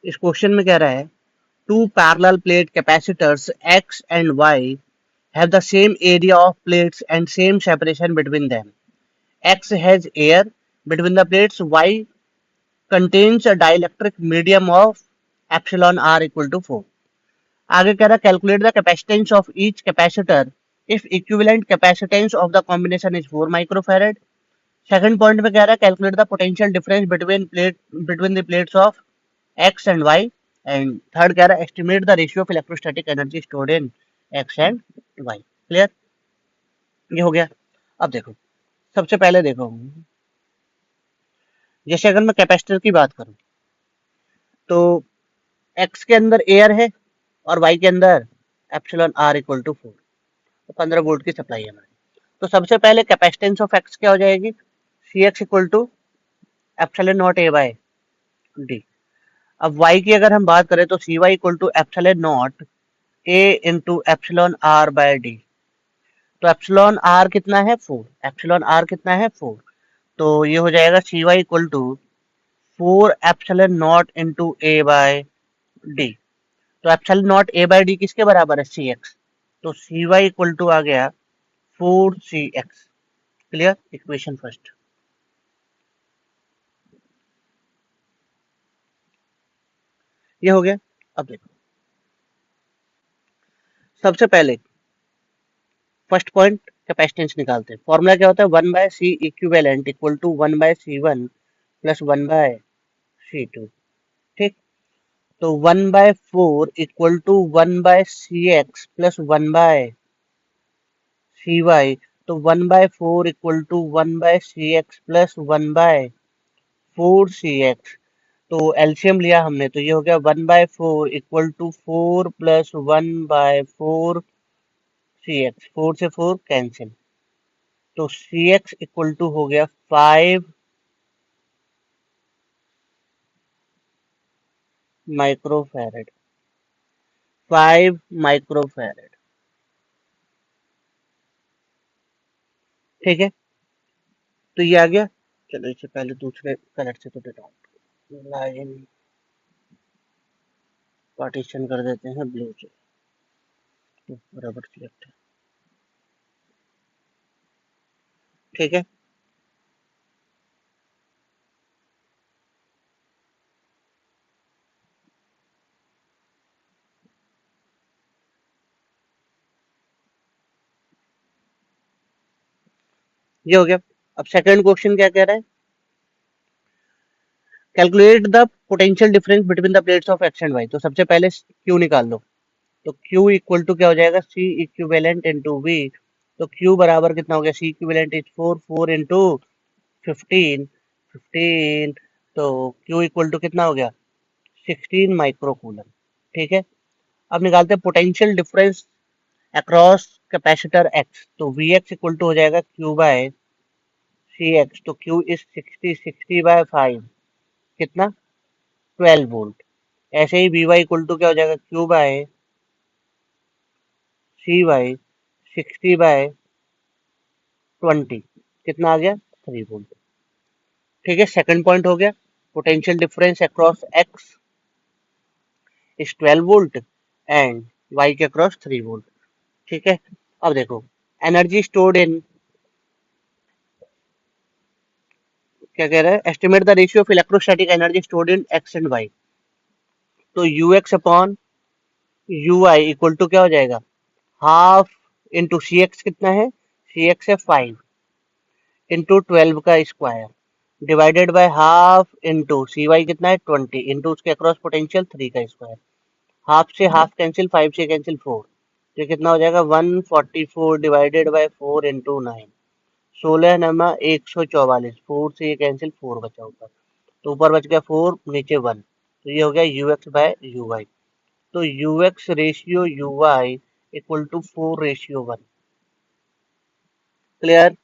इस क्वेश्चन में कह रहा है two parallel plate capacitors X and Y have the same area of plates and same separation between them. X has air between the plates. Y contains a dielectric medium of epsilon r equal to 4. आगे कह रहा है calculate the capacitance of each capacitor if equivalent capacitance of the combination is 4 microfarad. Second point में कह रहा है calculate the potential difference between the plates of X and Y. And third कह रहा है estimate the ratio of electrostatic energy stored in X and Y. Clear? ये हो गया. अब देखो, सबसे पहले देखो, जैसे अगर मैं कैपेसिटर की बात करूं तो एक्स के अंदर एयर है और वाई के अंदर एप्सिलॉन आर इक्वल टू 4. तो 15 वोल्ट की सप्लाई है हमारी. तो सबसे पहले कैपेसिटेंस ऑफ एक्स क्या हो जाएगी? C X equal to epsilon naught A by D. अब वाई की अगर हम बात करें तो C Y equal to epsilon naught A into epsilon R by D. तो एप्सिलॉन आर कितना है? 4. एप्सिलॉन आर कितना है? 4. तो ये हो जाएगा C Y equal to 4 epsilon naught into A by D. तो epsilon naught A by D किसके बराबर है? C X. तो सी वाई इक्वल टू आ गया 4 C X. Clear? Equation first. ये हो गया. अब देखो, सबसे पहले फर्स्ट पॉइंट कैपेसिटेंस निकालते हैं. फॉर्मूला क्या होता है? 1 by C equivalent equal to 1 by C one plus 1 by C two. ठीक. तो 1 by 4 equal to 1 by C X plus 1 by C Y. तो 1 by 4 equal to 1 by C X plus 1 by 4 C X. तो LCM लिया हमने तो ये हो गया 1 by 4 equal to 4 plus 1 by 4 C x. 4 से 4 कैंसिल. तो सी एक्स इक्वल टू हो गया 5 माइक्रोफैरड. 5 माइक्रोफैरड. ठीक है. तो ये आ गया. चलो इससे पहले दूसरे कलर से तो देता हूँ. लाइन पार्टीशन कर देते हैं ब्लू से. तो बराबर सिलेक्ट है. ठीक है. ये हो गया. अब सेकंड क्वेश्चन क्या कह रहा है? Calculate the potential difference between the plates of X and Y. तो सबसे पहले क्यू निकाल लो. तो Q इक्वल टू क्या हो जाएगा? C equivalent into V. तो Q बराबर कितना हो गया? C equivalent is 4. 4 इंटू 15. 15. तो Q इक्वल टू कितना हो गया? 16 माइक्रोकूलम. ठीक है. अब निकालते हैं potential difference across capacitor X. तो Vx इक्वल टू हो जाएगा Q बाय Cx. तो Q इज 60 बाय 5. कितना? 12 वोल्ट. ऐसे ही Vy इक्वल टू क्या हो जाएगा? Q by Cy 60 by 20. कितना आ गया? 3 वोल्ट. ठीक है. सेकंड पॉइंट हो गया. Potential difference across X is 12 volt and Y के अक्रॉस 3 वोल्ट. ठीक है. अब देखो, एनर्जी स्टोर्ड इन, क्या कह रहा है? Estimate the ratio of electrostatic energy stored in X and Y. तो U X upon U I equal to क्या हो जाएगा? Half into C X. कितना है? सी एक्स है 5 इंटू 12 का square divided by half into C Y कितना है? 20 इंटू उसके अक्रॉस पोटेंशियल 3 का स्क्वायर. हाफ से हाफ कैंसिल, 5 से कैंसिल 4. तो कितना हो जाएगा? 144 डिवाइडेड बाय 4 इंटू 9. 16 नमा 144. 4 से ये कैंसिल, 4 बचा ऊपर. तो ऊपर बच गया 4, नीचे 1. तो ये हो गया U X by U Y. तो U X ratio U Y equal to 4 ratio 1. Clear?